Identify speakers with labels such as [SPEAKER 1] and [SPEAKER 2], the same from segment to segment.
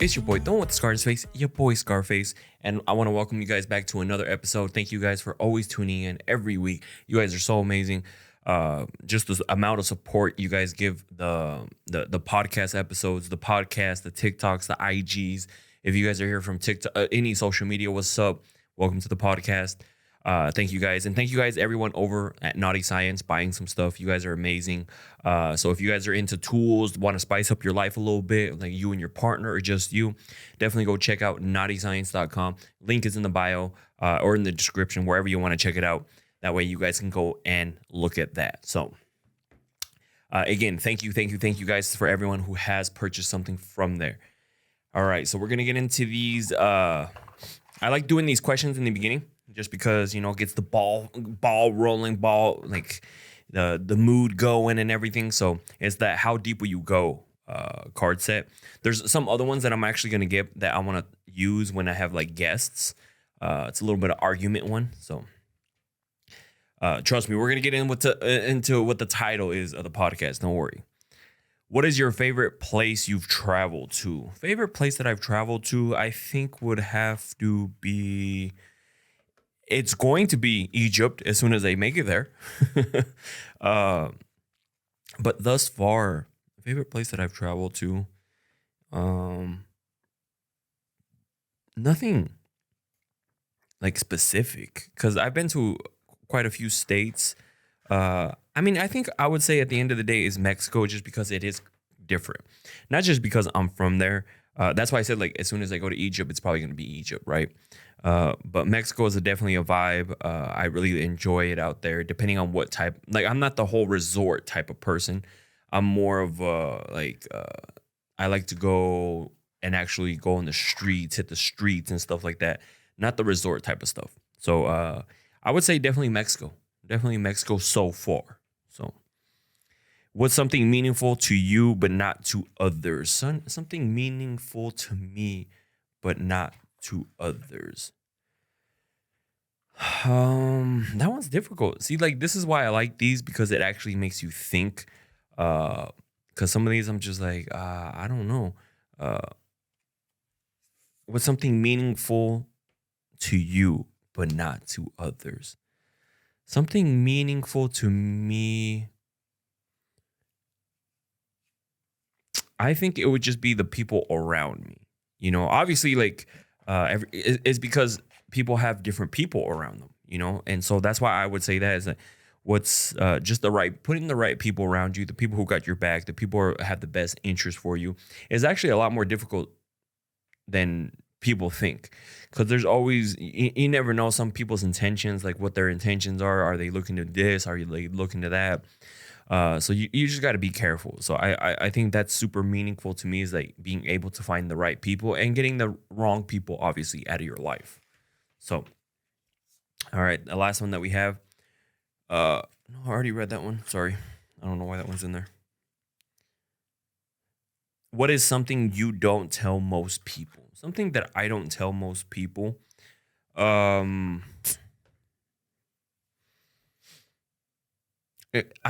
[SPEAKER 1] It's your boy, Don't with the Scarface, your boy Scarface, and I want to welcome you guys back to another episode. Thank you guys for always tuning in every week. You guys are so amazing. Just the amount of support you guys give the podcast episodes, the podcast, the TikToks, the IGs. If you guys are here from TikTok, any social media, what's up? Welcome to the podcast. Thank you guys. And thank you guys, everyone over at Naughty Science, buying some stuff. You guys are amazing. So if you guys are into tools, want to spice up your life a little bit, like you and your partner or just you, definitely go check out naughtyscience.com. Link is in the bio or in the description, wherever you want to check it out. That way you guys can go and look at that. So again, thank you guys for everyone who has purchased something from there. All right, so we're going to get into these. I like doing these questions in the beginning, just because, it gets the ball rolling, like the mood going and everything. So it's that how deep will you go card set. There's some other ones that I'm actually going to get that I want to use when I have like guests. It's a little bit of argument one. So trust me, we're going to get into what the title is of the podcast. Don't worry. What is your favorite place you've traveled to? Favorite place that I've traveled to, I think would have to be... It's going to be Egypt as soon as they make it there. But thus far, favorite place that I've traveled to, nothing like specific, because I've been to quite a few states. I think I would say at the end of the day is Mexico, just because it is different. Not just because I'm from there. That's why I said, like, as soon as I go to Egypt, it's probably going to be Egypt, right? But Mexico is definitely a vibe. I really enjoy it out there, depending on what type. Like, I'm not the whole resort type of person. I'm more of I like to go and actually go on the streets, hit the streets and stuff like that. Not the resort type of stuff. So I would say definitely Mexico. Definitely Mexico so far. So what's something meaningful to you but not to others? Something meaningful to me but not to others. That one's difficult. See, like, this is why I like these, because it actually makes you think. Because some of these I'm just like, I don't know. What's something meaningful to you but not to others? Something meaningful to me, I think it would just be the people around me. Obviously, like, it's because people have different people around them, and so that's why I would say that is that what's just putting the right people around you, the people who got your back, the people who have the best interest for you, is actually a lot more difficult than people think, because there's always, you never know some people's intentions, like what their intentions are. Are they looking to this? Are they looking to that? So you just got to be careful. So I think that's super meaningful to me, is like being able to find the right people and getting the wrong people, obviously, out of your life. So, all right, the last one that we have. No, I already read that one. Sorry. I don't know why that one's in there. What is something you don't tell most people? Something that I don't tell most people. I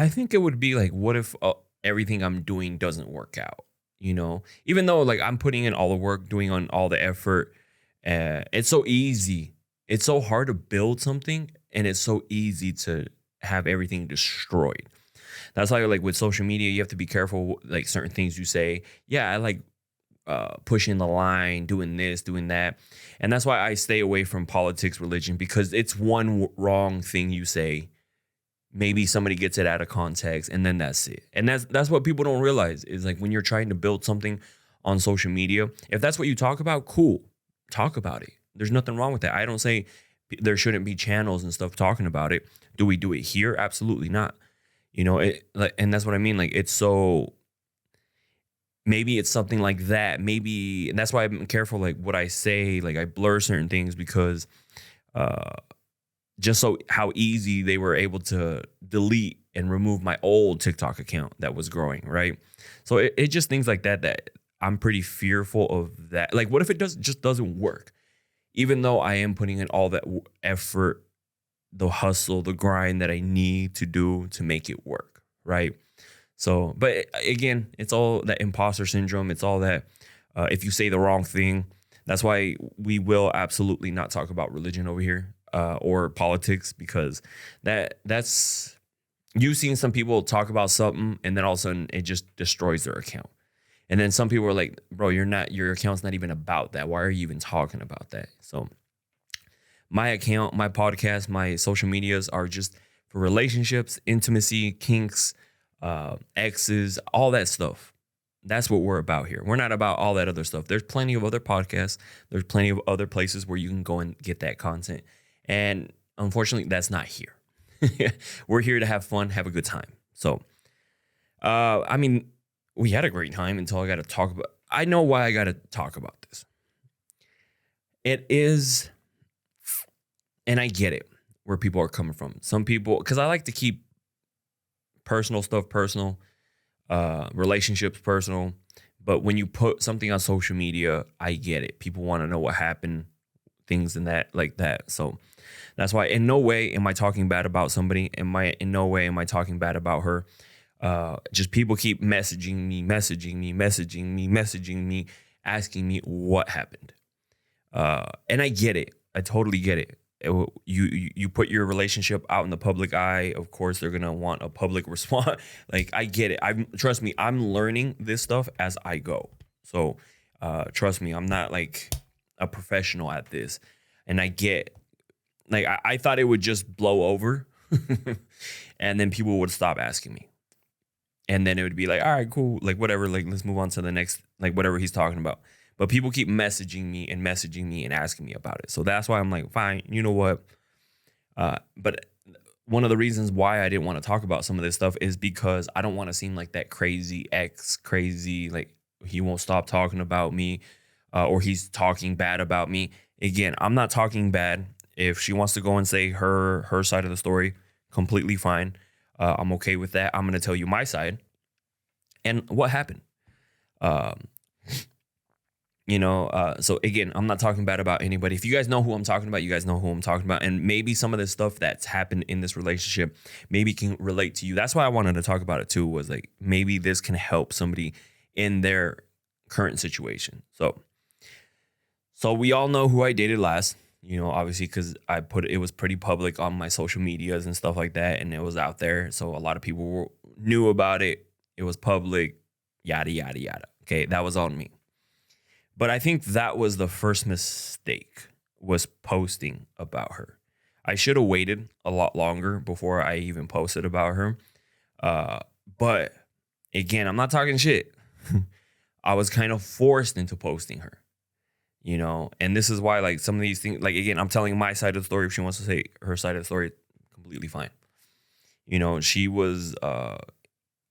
[SPEAKER 1] think it would be like, what if everything I'm doing doesn't work out? Even though, like, I'm putting in all the work, doing on all the effort, it's so easy. It's so hard to build something, and it's so easy to have everything destroyed. That's why, like, with social media, you have to be careful, like, certain things you say. Yeah, I like pushing the line, doing this, doing that. And that's why I stay away from politics, religion, because it's one wrong thing you say. Maybe somebody gets it out of context, and then that's it. And that's what people don't realize, is like, when you're trying to build something on social media, if that's what you talk about, cool, talk about it. There's nothing wrong with that. I don't say there shouldn't be channels and stuff talking about it. Do we do it here? Absolutely not. And that's what I mean. Like, it's so, maybe it's something like that. Maybe, and that's why I'm careful, like, what I say. Like, I blur certain things, because just so how easy they were able to delete and remove my old TikTok account that was growing, right? So it just things like that I'm pretty fearful of that. Like, what if it just doesn't work? Even though I am putting in all that effort, the hustle, the grind that I need to do to make it work, right? So, but again, it's all that imposter syndrome. It's all that If you say the wrong thing, that's why we will absolutely not talk about religion over here, or politics, because that's you've seen some people talk about something and then all of a sudden it just destroys their account. And then some people are like, bro, your account's not even about that. Why are you even talking about that? So my account, my podcast, my social medias are just for relationships, intimacy, kinks, exes, all that stuff. That's what we're about here. We're not about all that other stuff. There's plenty of other podcasts. There's plenty of other places where you can go and get that content. And unfortunately, that's not here. We're here to have fun, have a good time. So, I mean, we had a great time until I got to talk about. I know why I got to talk about this. It is, and I get it, where people are coming from. Some people, because I like to keep personal stuff personal, relationships personal. But when you put something on social media, I get it. People want to know what happened, things and that like that. So that's why in no way am I talking bad about somebody. In no way am I talking bad about her. Just people keep messaging me, asking me what happened. And I get it. I totally get it. You put your relationship out in the public eye. Of course, they're gonna want a public response. Like, I get it. Trust me, I'm learning this stuff as I go. So trust me, I'm not like a professional at this. And I get, like, I thought it would just blow over, and then people would stop asking me. And then it would be like, all right, cool, like whatever, like let's move on to the next, like whatever he's talking about. But people keep messaging me and asking me about it. So that's why I'm like, fine, you know what? But one of the reasons why I didn't want to talk about some of this stuff is because I don't want to seem like that crazy like he won't stop talking about me, or he's talking bad about me. Again, I'm not talking bad. If she wants to go and say her side of the story, completely fine. I'm okay with that. I'm going to tell you my side and what happened. So again, I'm not talking bad about anybody. If you guys know who I'm talking about, you guys know who I'm talking about. And maybe some of the stuff that's happened in this relationship maybe can relate to you. That's why I wanted to talk about it too, was like, maybe this can help somebody in their current situation. So we all know who I dated last, obviously, because it was pretty public on my social medias and stuff like that. And it was out there. So a lot of people knew about it. It was public, yada, yada, yada. Okay, that was on me. But I think that was the first mistake, was posting about her. I should have waited a lot longer before I even posted about her. But again, I'm not talking shit. I was kind of forced into posting her, and this is why, like, some of these things, like, again, I'm telling my side of the story. If she wants to say her side of the story, completely fine.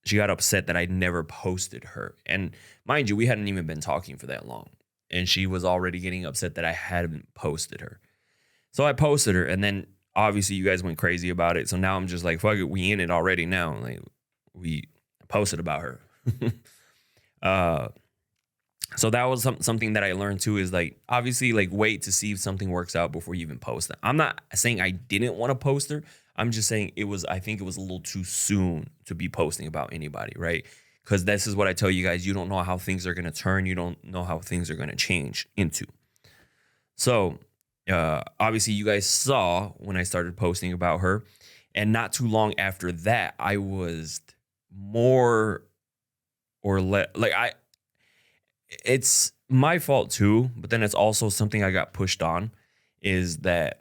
[SPEAKER 1] She got upset that I never posted her. And mind you, we hadn't even been talking for that long. And she was already getting upset that I hadn't posted her. So I posted her, and then obviously you guys went crazy about it. So now I'm just like, fuck it, we in it already now. Like, we posted about her. So that was something that I learned too, is like, obviously, like, wait to see if something works out before you even post it. I'm not saying I didn't want to post her. I'm just saying I think it was a little too soon to be posting about anybody, right? Because this is what I tell you guys. You don't know how things are going to turn. You don't know how things are going to change into. So obviously you guys saw when I started posting about her. And not too long after that, I was more or less, like, it's my fault too. But then it's also something I got pushed on, is that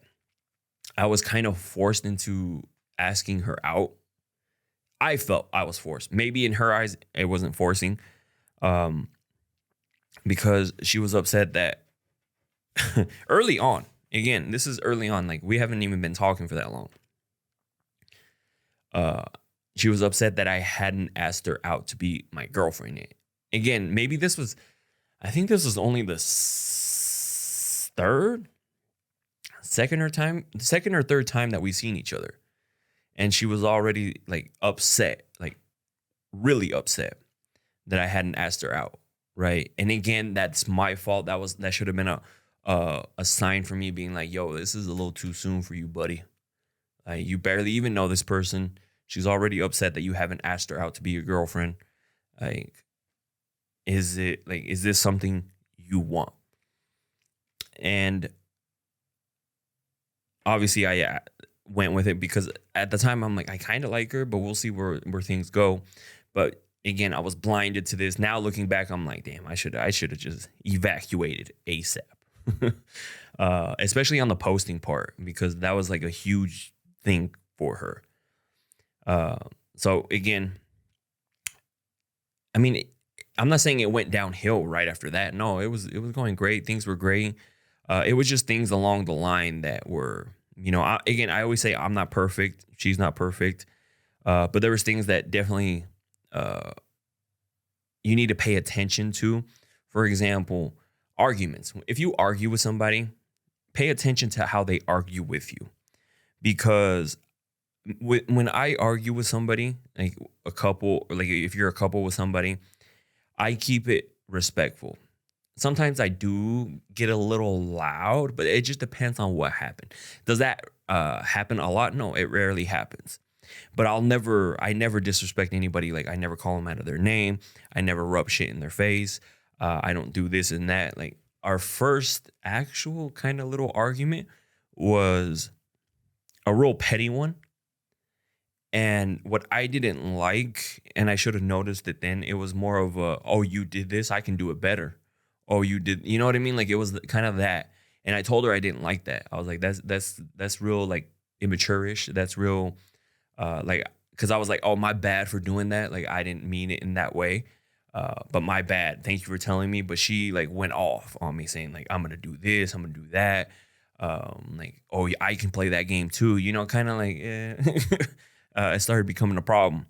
[SPEAKER 1] I was kind of forced into asking her out. I felt I was forced. Maybe in her eyes, it wasn't forcing, because she was upset that early on, again, this is early on, like, we haven't even been talking for that long. She was upset that I hadn't asked her out to be my girlfriend. Again, maybe I think this was only the second or third time that we seen each other. And she was already, like, upset, like really upset that I hadn't asked her out, right? And again, that's my fault. That should have been a sign for me, being like, yo, this is a little too soon for you, buddy. Like, you barely even know this person. She's already upset that you haven't asked her out to be your girlfriend. Like, Is this something you want? And obviously I went with it because at the time I'm like, I kind of like her, but we'll see where things go. But again, I was blinded to this. Now looking back, I'm like, damn, I should have just evacuated ASAP. Especially on the posting part, because that was like a huge thing for her. So again, I mean, I'm not saying it went downhill right after that. No, it was going great. Things were great. It was just things along the line that were, I always say I'm not perfect. She's not perfect. But there was things that definitely uh, you need to pay attention to. For example, arguments. If you argue with somebody, pay attention to how they argue with you. Because when I argue with somebody, like a couple, or like if you're a couple with somebody, I keep it respectful. Sometimes I do get a little loud, but it just depends on what happened. Does that happen a lot? No, it rarely happens. But I never disrespect anybody. Like I never call them out of their name. I never rub shit in their face. I don't do this and that. Like our first actual kind of little argument was a real petty one. And what I didn't like, and I should have noticed it then, it was more of a, oh, you did this, I can do it better. Oh, you did, you know what I mean? Like it was kind of that. And I told her I didn't like that. I was like, that's real like immature-ish. That's real like, because I was like, oh, my bad for doing that. Like I didn't mean it in that way. But my bad. Thank you for telling me. But she like went off on me saying like, I'm gonna do this, I'm gonna do that. Like, oh, yeah, I can play that game too. Kind of like, it started becoming a problem.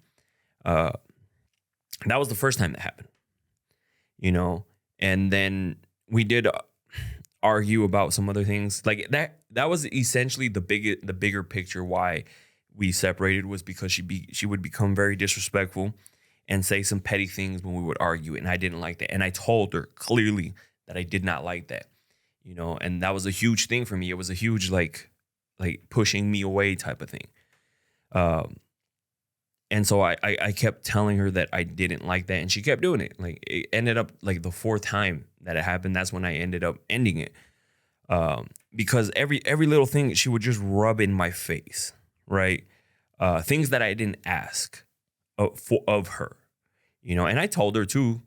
[SPEAKER 1] Uh, that was the first time that happened, and then we did argue about some other things like that. That was essentially the bigger picture why we separated, was because she would become very disrespectful and say some petty things when we would argue, and I didn't like that. And I told her clearly that I did not like that, and that was a huge thing for me. It was a huge like pushing me away type of thing. And so I kept telling her that I didn't like that, and she kept doing it. Like it ended up like the fourth time that it happened, that's when I ended up ending it. Because every little thing she would just rub in my face, right? Things that I didn't ask of her, and I told her too,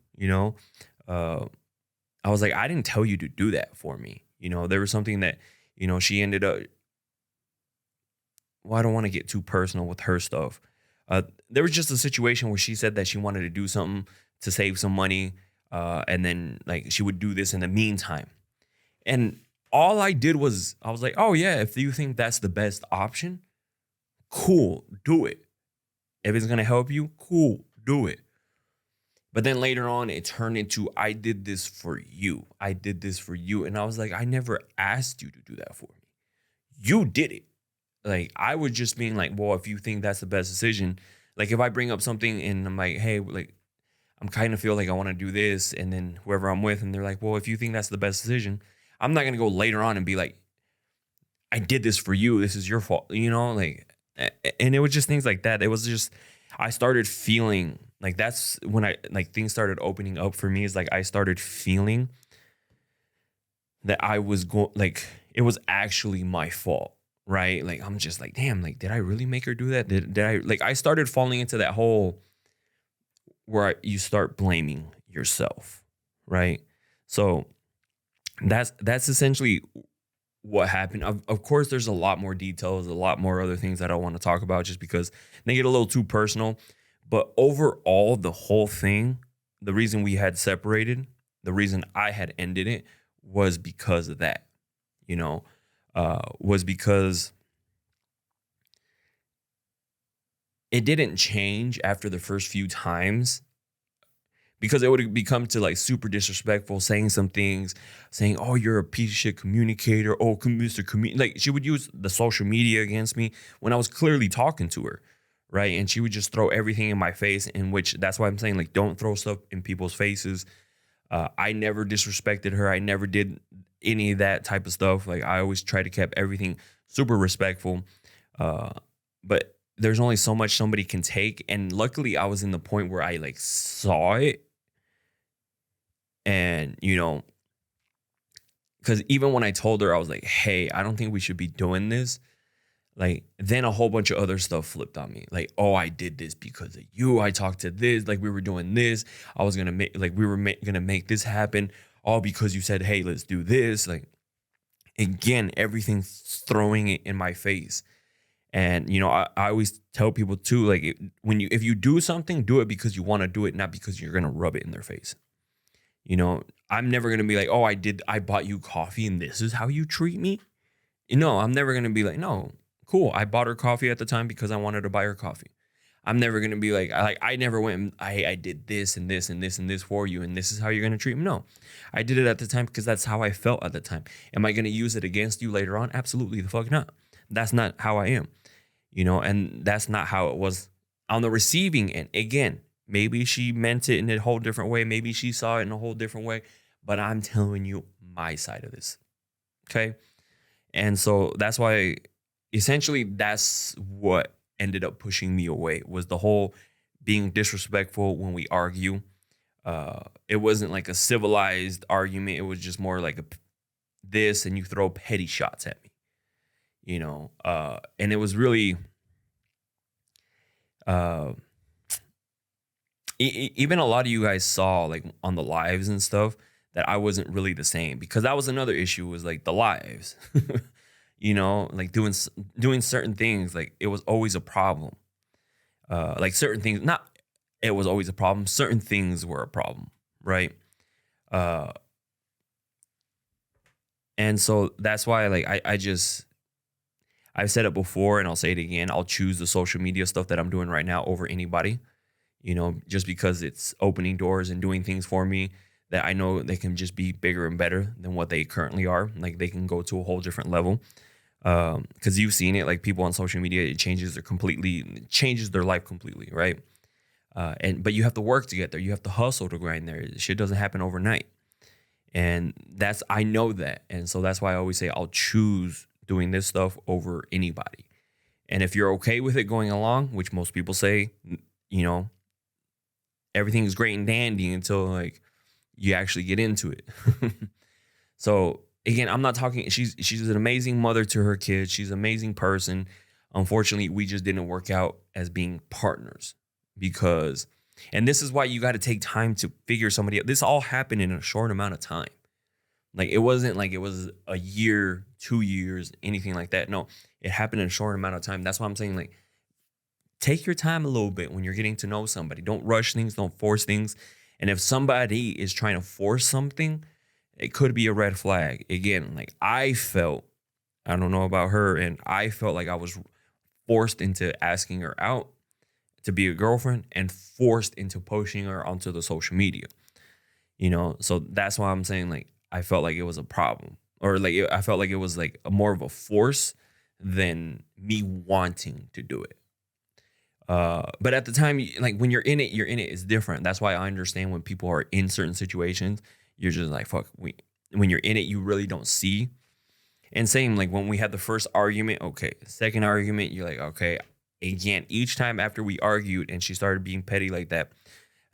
[SPEAKER 1] I was like, I didn't tell you to do that for me. There was something that, she ended up, well, I don't want to get too personal with her stuff. There was just a situation where she said that she wanted to do something to save some money. And then like she would do this in the meantime. And all I did was, I was like, oh yeah, if you think that's the best option, cool, do it. If it's going to help you, cool, do it. But then later on, it turned into, I did this for you. I did this for you. And I was like, I never asked you to do that for me. You did it. Like, I was just being like, well, if you think that's the best decision, like if I bring up something and I'm like, hey, like, I'm kind of feel like I want to do this. And then whoever I'm with, and they're like, well, if you think that's the best decision, I'm not going to go later on and be like, I did this for you. This is your fault, like, and it was just things like that. It was just, I started feeling like that's when things started opening up for me, is like, I started feeling that I was going, like, it was actually my fault. Right. Like, I'm just like, damn, like, did I really make her do that? Did I, like, I started falling into that whole where you start blaming yourself. Right. So that's essentially what happened. Of course, there's a lot more details, a lot more other things that I want to talk about just because they get a little too personal. But overall, the whole thing, the reason we had separated, the reason I had ended it was because of that, was because it didn't change after the first few times, because it would become to like super disrespectful, saying some things, saying, oh, you're a piece of shit communicator. Oh, Mr. Like she would use the social media against me when I was clearly talking to her. Right. And she would just throw everything in my face, in which that's why I'm saying, like, don't throw stuff in people's faces. I never disrespected her. I never did any of that type of stuff. Like, I always try to keep everything super respectful. But there's only so much somebody can take. And luckily I was in the point where I like saw it. And, because even when I told her, I was like, hey, I don't think we should be doing this. Like, then a whole bunch of other stuff flipped on me. Like, oh, I did this because of you. I talked to this. Like, we were doing this. I was going to make, like, we were going to make this happen all because you said, hey, let's do this. Like, again, everything's throwing it in my face. And, I always tell people too, like, if you do something, do it because you want to do it, not because you're going to rub it in their face. I'm never going to be like, oh, I bought you coffee and this is how you treat me. I'm never going to be like, no, cool. I bought her coffee at the time because I wanted to buy her coffee. I'm never going to be like, I never went and I did this and this and this and this for you. And this is how you're going to treat me. No, I did it at the time because that's how I felt at the time. Am I going to use it against you later on? Absolutely the fuck not. That's not how I am, and that's not how it was on the receiving end. Again, maybe she meant it in a whole different way. Maybe she saw it in a whole different way. But I'm telling you my side of this. Okay. And so that's why essentially that's what ended up pushing me away, was the whole being disrespectful when we argue. It wasn't like a civilized argument. It was just more like this, and you throw petty shots at me, and it was really, even a lot of you guys saw like on the lives and stuff that I wasn't really the same, because that was another issue, was like the lives, like doing certain things. Like, it was always a problem. Like certain things, not, it was always a problem. Certain things were a problem. Right. And so that's why, like, I've said it before and I'll say it again. I'll choose the social media stuff that I'm doing right now over anybody, just because it's opening doors and doing things for me that I know they can just be bigger and better than what they currently are. Like, they can go to a whole different level. Because you've seen it, like, people on social media, it changes their life completely, right? But you have to work to get there. You have to hustle to grind there. Shit doesn't happen overnight. And I know that. And so that's why I always say I'll choose doing this stuff over anybody. And if you're okay with it going along, which most people say, everything's great and dandy until, like, you actually get into it. So again, I'm not talking, she's an amazing mother to her kids. She's an amazing person. Unfortunately, we just didn't work out as being partners, and this is why you got to take time to figure somebody out. This all happened in a short amount of time. Like, it wasn't like it was a year, 2 years, anything like that. No, it happened in a short amount of time. That's why I'm saying, like, take your time a little bit when you're getting to know somebody. Don't rush things. Don't force things. And if somebody is trying to force something, it could be a red flag. Again, like, I don't know about her, and I felt like I was forced into asking her out to be a girlfriend and forced into pushing her onto the social media, So that's why I'm saying, like, I felt like it was a problem, or like, I felt like it was like more of a force than me wanting to do it. But at the time, like, when you're in it, it's different. That's why I understand when people are in certain situations, you're just like, fuck, when you're in it, you really don't see. And same, like, when we had the first argument, okay, second argument, you're like, okay, again, each time after we argued and she started being petty like that,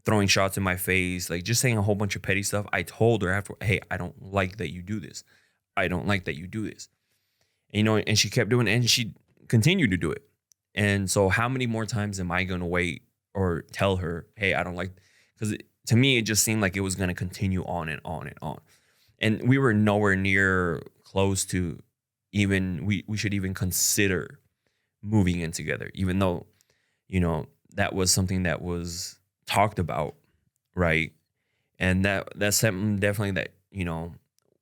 [SPEAKER 1] throwing shots in my face, like, just saying a whole bunch of petty stuff, I told her after, hey, I don't like that you do this. I don't like that you do this. And she kept doing it, and she continued to do it. And so how many more times am I going to wait or tell her, hey, I don't like, because to me, it just seemed like it was going to continue on and on and on. And we were nowhere near close to even, we should even consider moving in together, even though, that was something that was talked about. Right. And that's something definitely that,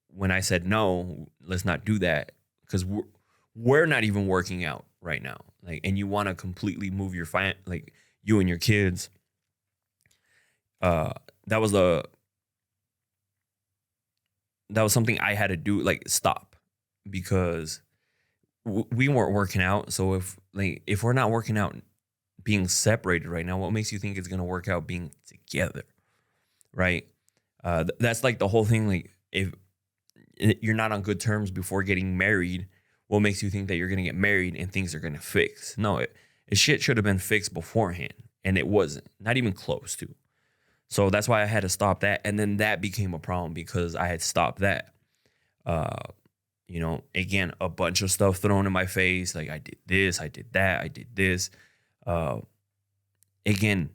[SPEAKER 1] when I said, no, let's not do that, because we're not even working out right now. Like, and you want to completely move your like, you and your kids. That was something I had to do, like, stop, because we weren't working out. So if we're not working out, being separated right now, what makes you think it's going to work out being together? Right. That's like the whole thing. Like, if you're not on good terms before getting married, what makes you think that you're going to get married and things are going to fix? No, shit should have been fixed beforehand, and it wasn't, not even close to. So that's why I had to stop that. And then that became a problem because I had stopped that. Uh, again, a bunch of stuff thrown in my face. Like I did this, I did that, I did this. Uh, again,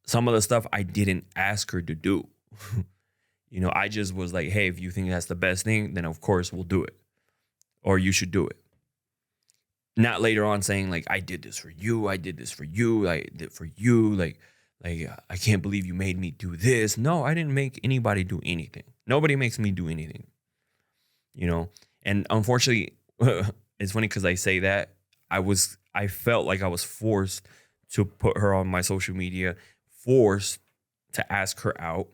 [SPEAKER 1] some of the stuff I didn't ask her to do. I just was like, hey, if you think that's the best thing, then of course we'll do it. Or you should do it. Not later on saying like, I did this for you, I did this for you, I did for you. Like I can't believe you made me do this. No, I didn't make anybody do anything. Nobody makes me do anything. And unfortunately, it's funny because I say that I felt like I was forced to put her on my social media, forced to ask her out,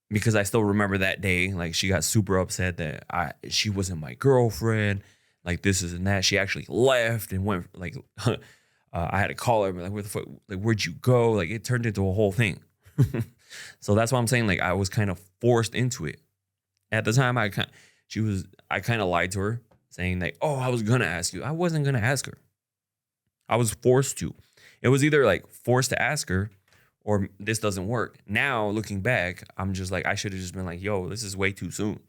[SPEAKER 1] because I still remember that day. Like she got super upset that she wasn't my girlfriend, like this is and that. She actually left and went like, I had to call her, like, where the fuck, like, where'd you go? Like it turned into a whole thing. So that's why I'm saying like I was kind of forced into it. At the time, I kind of lied to her, saying like, "Oh, I was gonna ask you." I wasn't gonna ask her. I was forced to. It was either like forced to ask her, or this doesn't work. Now looking back, I'm just like, I should have just been like, "Yo, this is way too soon.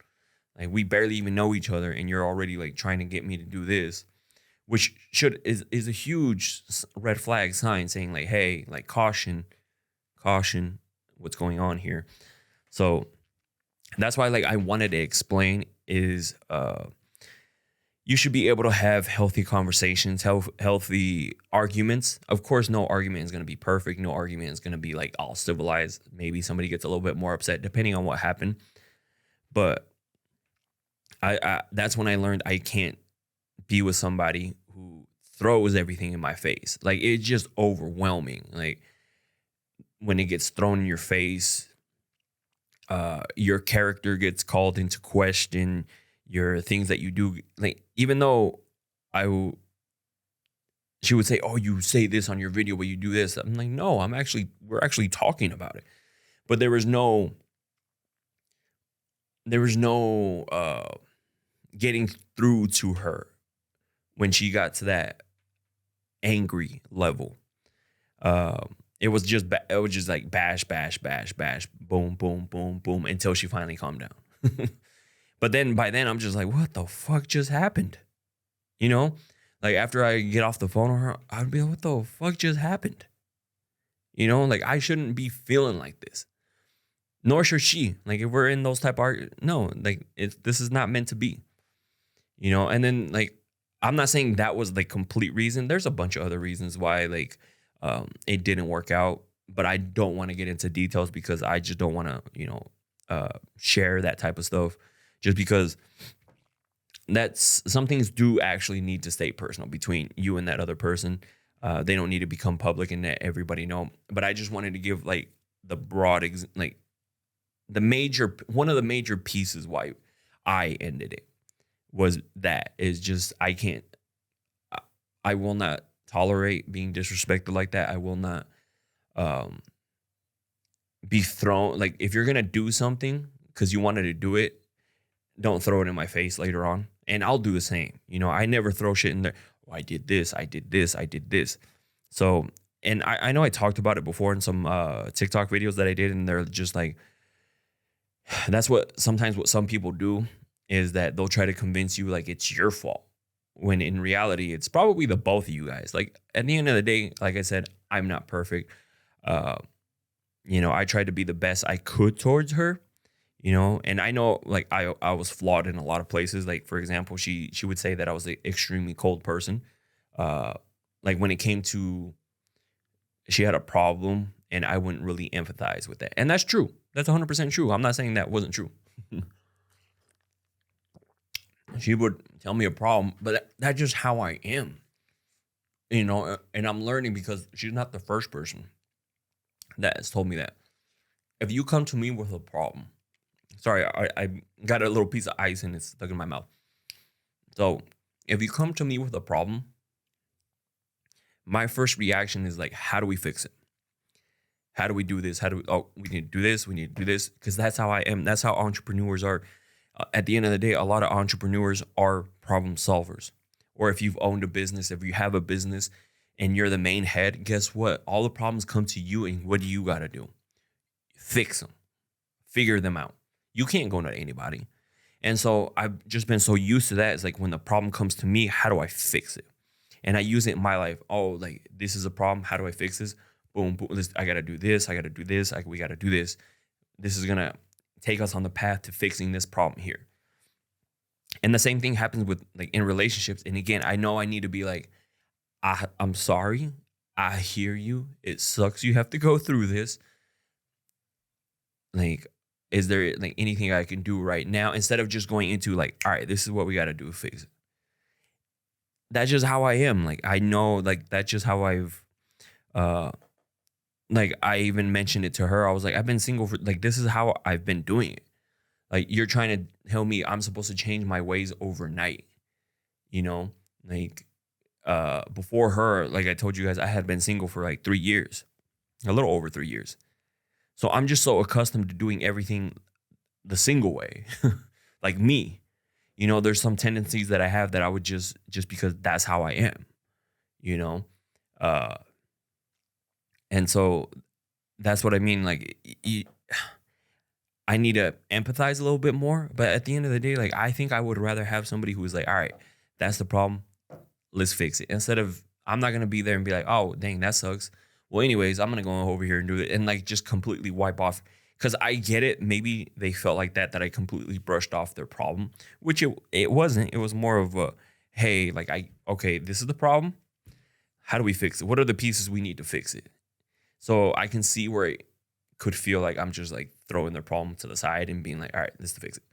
[SPEAKER 1] Like we barely even know each other, and you're already like trying to get me to do this," which is a huge red flag sign, saying like, "Hey, like caution, what's going on here?" So. That's why like I wanted to explain is you should be able to have healthy conversations, healthy arguments. Of course, no argument is going to be perfect. No argument is going to be like all civilized. Maybe somebody gets a little bit more upset depending on what happened. But I that's when I learned I can't be with somebody who throws everything in my face. Like it's just overwhelming. Like when it gets thrown in your face, your character gets called into question, your things that you do. Like, even though she would say, "Oh, you say this on your video, but you do this." I'm like, no, we're actually talking about it. But there was no getting through to her when she got to that angry level. It was just like bash, bash, bash, bash, boom, boom, boom, boom, until she finally calmed down. But then by then I'm just like, what the fuck just happened? Like after I get off the phone with her, I'd be like, what the fuck just happened? Like I shouldn't be feeling like this. Nor should she. Like if we're in those type of no, like this is not meant to be. And then like I'm not saying that was the complete reason. There's a bunch of other reasons why like it didn't work out, but I don't want to get into details because I just don't want to, share that type of stuff just because some things do actually need to stay personal between you and that other person. They don't need to become public and let everybody know. But I just wanted to give like the broad, one of the major pieces why I ended it was that is just, I will not tolerate being disrespected like that. I will not be thrown. Like if you're gonna do something because you wanted to do it, don't throw it in my face later on. And I'll do the same. I never throw shit in there. Oh, I did this, I did this, I did this. So, and I know I talked about it before in some TikTok videos that I did, and they're just like, that's what some people do is that they'll try to convince you like it's your fault. When in reality, it's probably the both of you guys. Like at the end of the day, like I said, I'm not perfect. I tried to be the best I could towards her, and I know like I was flawed in a lot of places. Like for example, she would say that I was an extremely cold person. Like when it came to, she had a problem and I wouldn't really empathize with that. And that's true. That's 100% true. I'm not saying that wasn't true. She would tell me a problem, but that's just how I am, and I'm learning because she's not the first person that has told me that. If you come to me with a problem, sorry, I got a little piece of ice and it's stuck in my mouth. So if you come to me with a problem, my first reaction is like, how do we fix it? How do we do this? We need to do this. We need to do this. Because that's how I am. That's how entrepreneurs are. At the end of the day, a lot of entrepreneurs are problem solvers. Or if you've owned a business, if you have a business and you're the main head, guess what? All the problems come to you, and what do you got to do? Fix them, figure them out. You can't go to anybody. And so I've just been so used to that. It's like when the problem comes to me, how do I fix it? And I use it in my life. Oh, like this is a problem. How do I fix this? Boom, boom. I got to do this. I got to do this. We got to do this. This is going to take us on the path to fixing this problem here. And the same thing happens with like in relationships. And again, I know I need to be like, I'm sorry. I hear you. It sucks. You have to go through this. Like, is there like anything I can do right now instead of just going into like, all right, this is what we got to do to fix it. That's just how I am. Like, I know, like, that's just how I've, like, I even mentioned it to her. I was like, I've been single for, like, this is how I've been doing it. Like, you're trying to tell me I'm supposed to change my ways overnight, you know? Like, before her, like I told you guys, I had been single for like 3 years, a little over 3 years. So I'm just so accustomed to doing everything the single way, like me. You know, there's some tendencies that I have that I would just because that's how I am, you know? And so that's what I mean. Like, I need to empathize a little bit more. But at the end of the day, like, I think I would rather have somebody who's like, all right, that's the problem. Let's fix it. Instead of, I'm not going to be there and be like, oh, dang, that sucks. Well, anyways, I'm going to go over here and do it and like just completely wipe off. Because I get it. Maybe they felt like that I completely brushed off their problem, which it wasn't. It was more of a, hey, like, okay, this is the problem. How do we fix it? What are the pieces we need to fix it? So I can see where it could feel like I'm just like throwing their problem to the side and being like, all right, this is to fix it.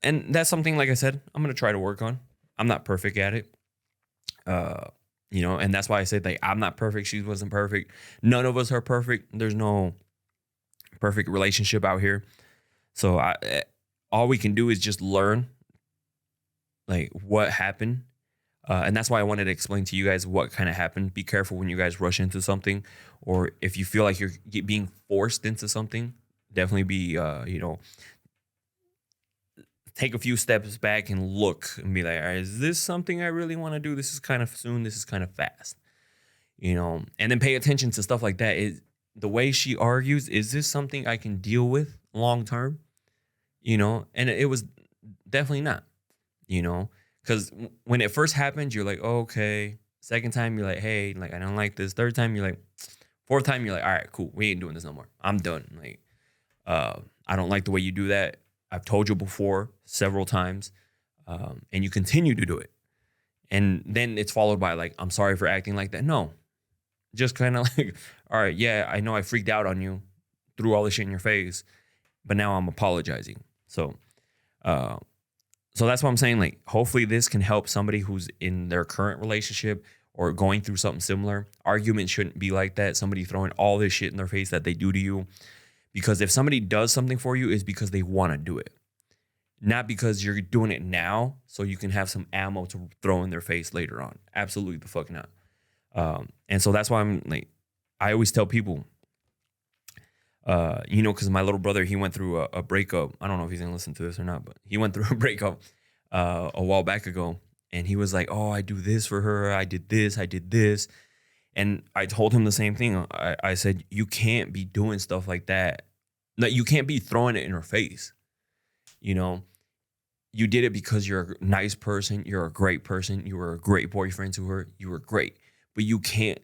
[SPEAKER 1] And that's something, like I said, I'm going to try to work on. I'm not perfect at it. You know, and that's why I said, like, I'm not perfect. She wasn't perfect. None of us are perfect. There's no perfect relationship out here. So all we can do is just learn like what happened. And that's why I wanted to explain to you guys what kind of happened. Be careful when you guys rush into something, or if you feel like you're being forced into something, definitely be, you know, take a few steps back and look and be like, all right, is this something I really want to do? This is kind of soon. This is kind of fast, you know, and then pay attention to stuff like that. The way she argues, is this something I can deal with long term? You know, and it was definitely not, you know, because when it first happened, you're like, oh, okay. Second time, you're like, hey, like, I don't like this. Third time, you're like, fourth time, you're like, all right, cool. We ain't doing this no more. I'm done. Like, I don't like the way you do that. I've told you before several times, and you continue to do it. And then it's followed by like, I'm sorry for acting like that. No, just kind of like, all right, yeah, I know I freaked out on you, threw all this shit in your face, but now I'm apologizing. So that's what I'm saying. Like, hopefully this can help somebody who's in their current relationship or going through something similar. Arguments shouldn't be like that. Somebody throwing all this shit in their face that they do to you. Because if somebody does something for you, it's because they want to do it. Not because you're doing it now so you can have some ammo to throw in their face later on. Absolutely the fuck not. And so that's why I'm like, I always tell people, you know, because my little brother, he went through a breakup. I don't know if he's going to listen to this or not, but he went through a breakup a while back ago. And he was like, oh, I do this for her. I did this. I did this. And I told him the same thing. I said, you can't be doing stuff like that. Like, you can't be throwing it in her face. You know, you did it because you're a nice person. You're a great person. You were a great boyfriend to her. You were great. But you can't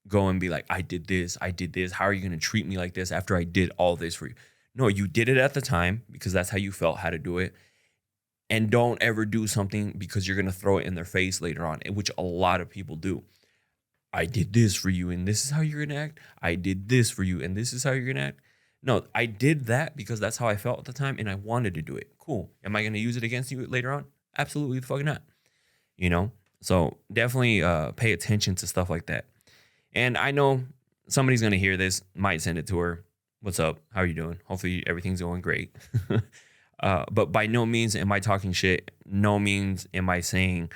[SPEAKER 1] go and be like, I did this. I did this. How are you going to treat me like this after I did all this for you? No, you did it at the time because that's how you felt how to do it. And don't ever do something because you're going to throw it in their face later on, which a lot of people do. I did this for you, and this is how you're going to act. I did this for you, and this is how you're going to act. No, I did that because that's how I felt at the time, and I wanted to do it. Cool. Am I going to use it against you later on? Absolutely the fuck not. You know? So definitely pay attention to stuff like that. And I know somebody's going to hear this, might send it to her. What's up? How are you doing? Hopefully everything's going great. But by no means am I talking shit. No means am I saying,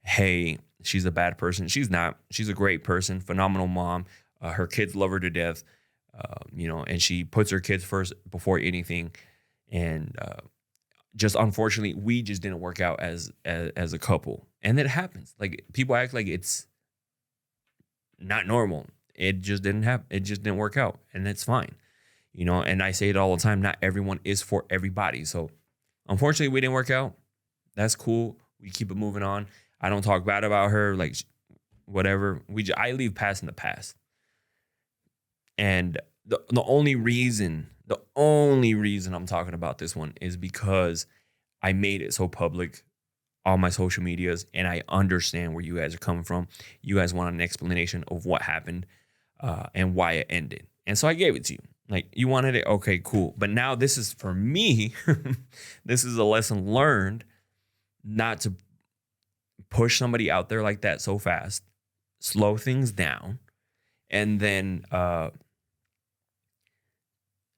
[SPEAKER 1] hey, she's a bad person. She's not. She's a great person, phenomenal mom. Her kids love her to death, you know, and she puts her kids first before anything. And just unfortunately, we just didn't work out as a couple. And it happens. Like, people act like it's not normal. It just didn't happen. It just didn't work out, and that's fine. And I say it all the time. Not everyone is for everybody. So unfortunately, we didn't work out. That's cool. We keep it moving on. I don't talk bad about her. Like whatever. I leave past in the past. And the only reason I'm talking about this one is because I made it so public on my social medias, and I understand where you guys are coming from. You guys want an explanation of what happened and why it ended. And so I gave it to you. Like, you wanted it? Okay, cool. But now this is for me. This is a lesson learned not to push somebody out there like that so fast. Slow things down. And then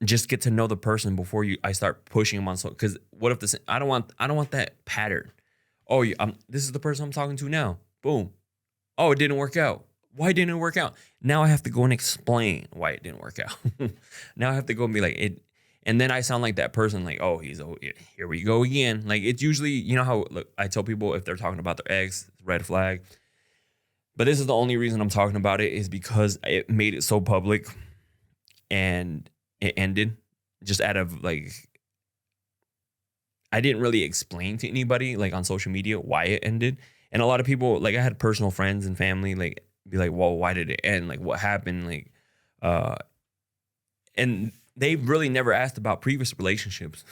[SPEAKER 1] just get to know the person before I start pushing them on. So, because what if this? I don't want that pattern. Oh, this is the person I'm talking to now. Boom. Oh, it didn't work out. Why didn't it work out? Now I have to go and explain why it didn't work out. Now I have to go and be like it, and then I sound like that person. Like, oh, here we go again. Like, it's usually, how look, I tell people if they're talking about their ex, red flag. But this is the only reason I'm talking about it is because it made it so public, and it ended just out of like, I didn't really explain to anybody like on social media why it ended. And a lot of people, like I had personal friends and family, like be like, well, why did it end? Like, what happened? Like, and they really never asked about previous relationships.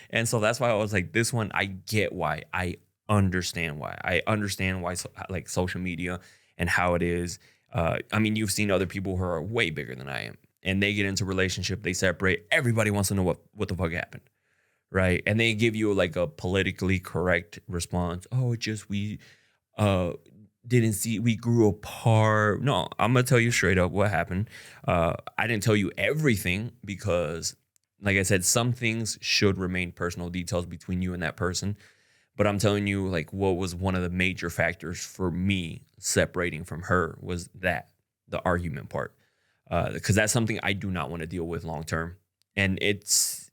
[SPEAKER 1] And so that's why I was like, this one, I get why. I understand why. I understand why, like, social media and how it is. I mean, you've seen other people who are way bigger than I am, and they get into a relationship, they separate. Everybody wants to know what the fuck happened, right? And they give you like a politically correct response. Oh, it just we didn't see, we grew apart. No, I'm gonna tell you straight up what happened. I didn't tell you everything because, like I said, some things should remain personal details between you and that person. But I'm telling you, like, what was one of the major factors for me separating from her was the argument part. Because that's something I do not want to deal with long term. And it's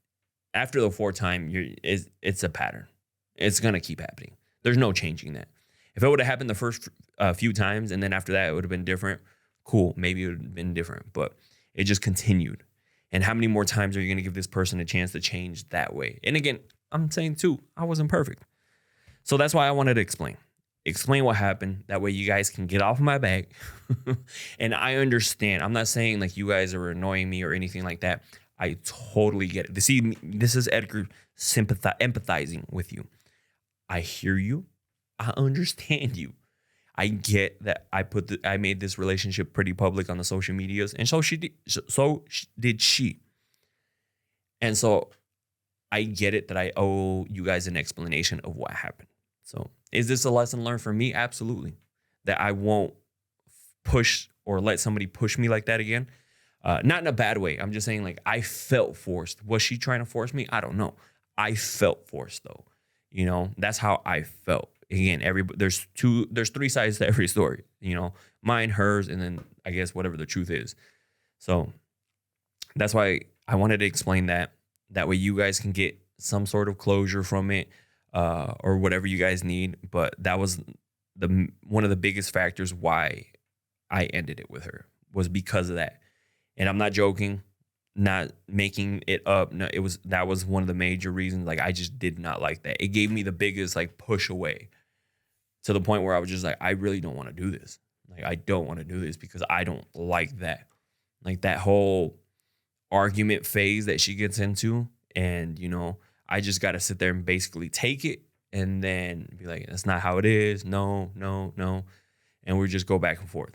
[SPEAKER 1] after the fourth time, it's a pattern. It's gonna keep happening. There's no changing that. If it would have happened the first few times and then after that it would have been different, cool. Maybe it would have been different, but it just continued. And how many more times are you gonna give this person a chance to change that way? And again, I'm saying too, I wasn't perfect. So that's why I wanted to explain what happened. That way you guys can get off my back. And I understand. I'm not saying like you guys are annoying me or anything like that. I totally get it. See, this is Edgar empathizing with you. I hear you. I understand you. I get that I made this relationship pretty public on the social medias, and so did she. And so I get it that I owe you guys an explanation of what happened. So is this a lesson learned for me? Absolutely. That I won't push or let somebody push me like that again. Not in a bad way. I'm just saying, like, I felt forced. Was she trying to force me? I don't know. I felt forced though. That's how I felt. Again, there's three sides to every story. Mine, hers, and then I guess whatever the truth is. So that's why I wanted to explain that. That way you guys can get some sort of closure from it, or whatever you guys need. But that was one of the biggest factors why I ended it with her, was because of that. And I'm not joking, not making it up. No, that was one of the major reasons. Like, I just did not like that. It gave me the biggest like push away, to the point where I was just like, I really don't want to do this. Like, I don't want to do this because I don't like that. Like, that whole argument phase that she gets into. And, I just got to sit there and basically take it and then be like, that's not how it is. No, no, no. And we just go back and forth.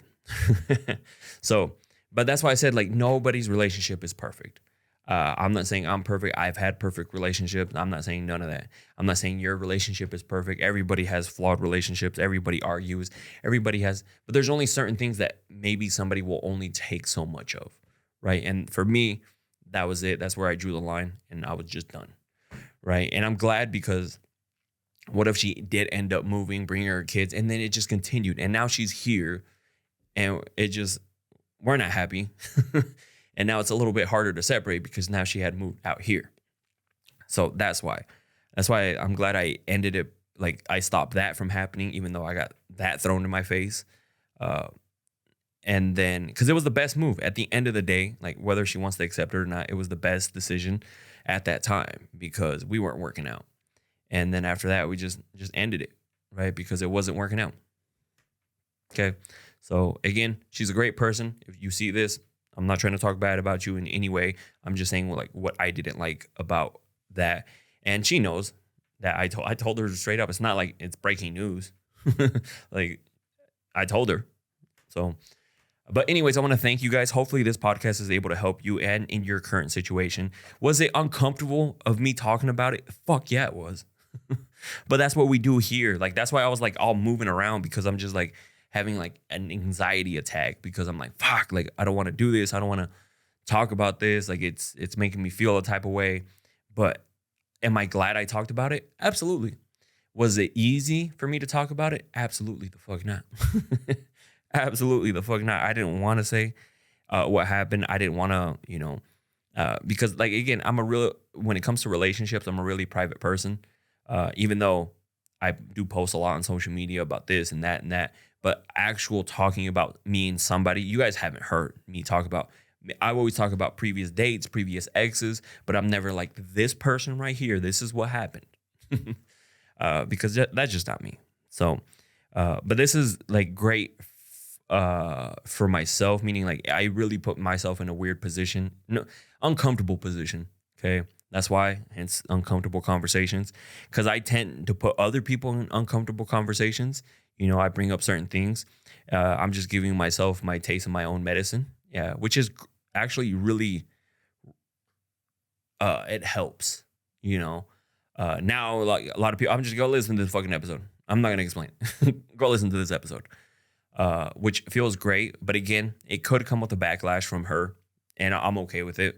[SPEAKER 1] So, but that's why I said, like, nobody's relationship is perfect. I'm not saying I'm perfect. I've had perfect relationships. I'm not saying none of that. I'm not saying your relationship is perfect. Everybody has flawed relationships. Everybody argues. But there's only certain things that maybe somebody will only take so much of, right? And for me, that was it. That's where I drew the line, and I was just done, right? And I'm glad, because what if she did end up moving, bringing her kids, and then it just continued, and now she's here, and we're not happy. And now it's a little bit harder to separate because now she had moved out here. So that's why I'm glad I ended it. Like, I stopped that from happening, even though I got that thrown in my face. And then, because it was the best move at the end of the day, like whether she wants to accept it or not, it was the best decision at that time because we weren't working out. And then after that, we just ended it, right? Because it wasn't working out. Okay. So again, she's a great person. If you see this, I'm not trying to talk bad about you in any way. I'm just saying like what I didn't like about that. And she knows that I told her straight up. It's not like it's breaking news. Like I told her. So, but anyways, I want to thank you guys. Hopefully this podcast is able to help you and in your current situation. Was it uncomfortable of me talking about it? Fuck yeah, it was. But that's what we do here. Like, that's why I was like all moving around, because I'm just like having like an anxiety attack, because I'm like, fuck, like I don't want to do this. I don't want to talk about this. Like it's making me feel a type of way. But am I glad I talked about it? Absolutely. Was it easy for me to talk about it? Absolutely the fuck not. Absolutely the fuck not. I didn't want to say what happened. I didn't want to, because like, again, when it comes to relationships, I'm a really private person. Even though I do post a lot on social media about this and that, but actual talking about me and somebody, you guys haven't heard me talk about. I always talk about previous dates, previous exes, but I'm never like, this person right here, this is what happened. Because that's just not me. So, but this is like great for myself, meaning like I really put myself in a weird position, uncomfortable position. Okay. That's why, hence uncomfortable conversations, because I tend to put other people in uncomfortable conversations. I bring up certain things. I'm just giving myself my taste of my own medicine. Yeah, which is actually really, it helps. Now like a lot of people, I'm just go listen to this fucking episode. I'm not gonna explain. Go listen to this episode, which feels great. But again, it could come with a backlash from her, and I'm okay with it,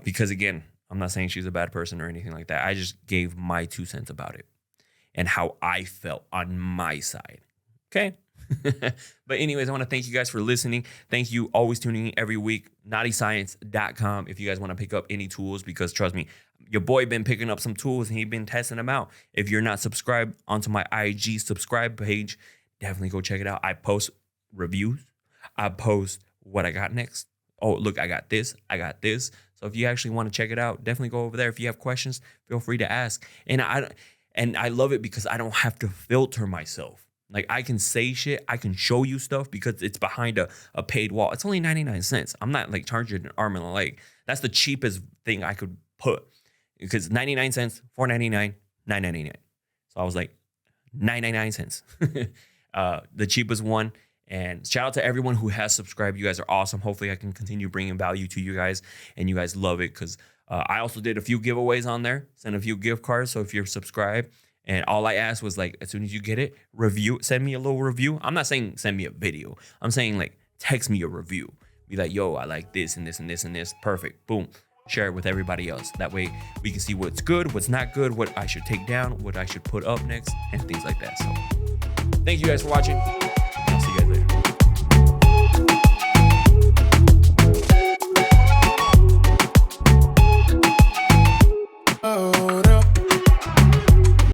[SPEAKER 1] because again, I'm not saying she's a bad person or anything like that. I just gave my 2 cents about it and how I felt on my side. Okay. But anyways, I want to thank you guys for listening. Thank you. Always tuning in every week. naughtyscience.com if you guys want to pick up any tools, because trust me, your boy been picking up some tools and he been testing them out. If you're not subscribed onto my IG subscribe page, definitely go check it out. I post reviews. I post what I got next. Oh, look, I got this. I got this. So if you actually want to check it out, definitely go over there. If you have questions, feel free to ask. And I love it because I don't have to filter myself. Like I can say shit, I can show you stuff because it's behind a paid wall. It's only 99 cents. I'm not like charging an arm and a leg. That's the cheapest thing I could put, because 99 cents, $4.99, $9.99. So I was like 99 cents, the cheapest one. And shout out to everyone who has subscribed. You guys are awesome. Hopefully I can continue bringing value to you guys and you guys love it, because I also did a few giveaways on there, sent a few gift cards. So if you're subscribed, and all I asked was like, as soon as you get it, send me a little review. I'm not saying send me a video. I'm saying like text me a review. Be like, yo, I like this and this and this and this. Perfect. Boom. Share it with everybody else. That way we can see what's good, what's not good, what I should take down, what I should put up next, and things like that. So thank you guys for watching.